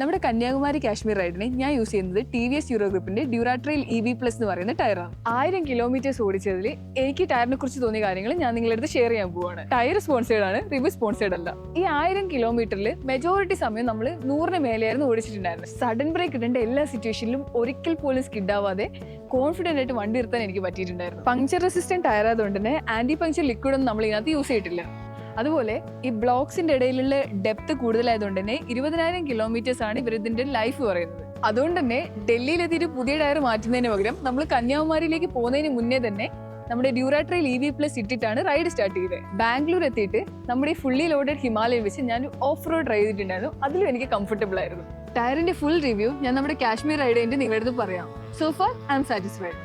നമ്മുടെ കന്യാകുമാരി കാശ്മീർ റൈഡിന് ഞാൻ യൂസ് ചെയ്യുന്നത് TVS Eurogripന്റെ DuraTrail EB Plus എന്ന് പറയുന്ന ടയറാണ്. 1000 കിലോമീറ്റേഴ്സ് ഓടിച്ചതിൽ എനിക്ക് ടയറിനെ കുറിച്ച് തോന്നിയ കാര്യങ്ങൾ ഞാൻ നിങ്ങളുടെ അടുത്ത് ഷെയർ ചെയ്യാൻ പോവാണ്. ടയർ സ്പോൺസേർഡ് ആണ്, റിവ്യൂ സ്പോൺസേർഡ് അല്ല. ഈ 1000 കിലോമീറ്ററിൽ മെജോറിറ്റി സമയം നമ്മൾ 100 മേലെയായിരുന്നു ഓടിച്ചിട്ടുണ്ടായിരുന്നത്. സഡൻ ബ്രേക്ക് ഇടേണ്ട എല്ലാ സിറ്റുവേഷനിലും ഒരിക്കൽ പോലും സ്കിഡ് ആവാതെ കോൺഫിഡന്റ് ആയിട്ട് വണ്ടി നിർത്താൻ എനിക്ക് പറ്റിയിട്ടുണ്ടായിരുന്നു. പങ്ക്ചർ റെസിസ്റ്റന്റ് ടയർ ആയതുകൊണ്ട് തന്നെ ആന്റി പങ്ക്ചർ ലിക്വിഡ് ഒന്നും നമ്മൾ ഇതിനകത്ത് യൂസ് ചെയ്തിട്ടില്ല. അതുപോലെ ഈ ബ്ലോക്സിന്റെ ഇടയിലുള്ള ഡെപ്ത് കൂടുതലായതുകൊണ്ട് തന്നെ 20,000 കിലോമീറ്റേഴ്സ് ആണ് ഇവർ ഇതിന്റെ ലൈഫ് പറയുന്നത്. അതുകൊണ്ട് തന്നെ ഡൽഹിയിലെത്തിയിട്ട് പുതിയ ടയർ മാറ്റുന്നതിന് പകരം നമ്മൾ കന്യാകുമാരിയിലേക്ക് പോകുന്നതിന് മുന്നേ തന്നെ നമ്മുടെ DuraTrail EB Plus ഇട്ടിട്ടാണ് റൈഡ് സ്റ്റാർട്ട് ചെയ്തത്. ബാംഗ്ലൂർ എത്തിയിട്ട് നമ്മുടെ ഈ ഫുള്ളി ലോഡഡ് ഹിമാലയ വെച്ച് ഞാൻ ഓഫ് റോഡ് റൈഡ് ചെയ്തിട്ടുണ്ടായിരുന്നു. അതിലും എനിക്ക് കംഫർട്ടബിൾ ആയിരുന്നു. ടയറിന്റെ ഫുൾ റിവ്യൂ ഞാൻ നമ്മുടെ കാശ്മീർ റൈഡിന്റെ നിങ്ങളുടെ അടുത്ത് പറയാം. So far I am satisfied.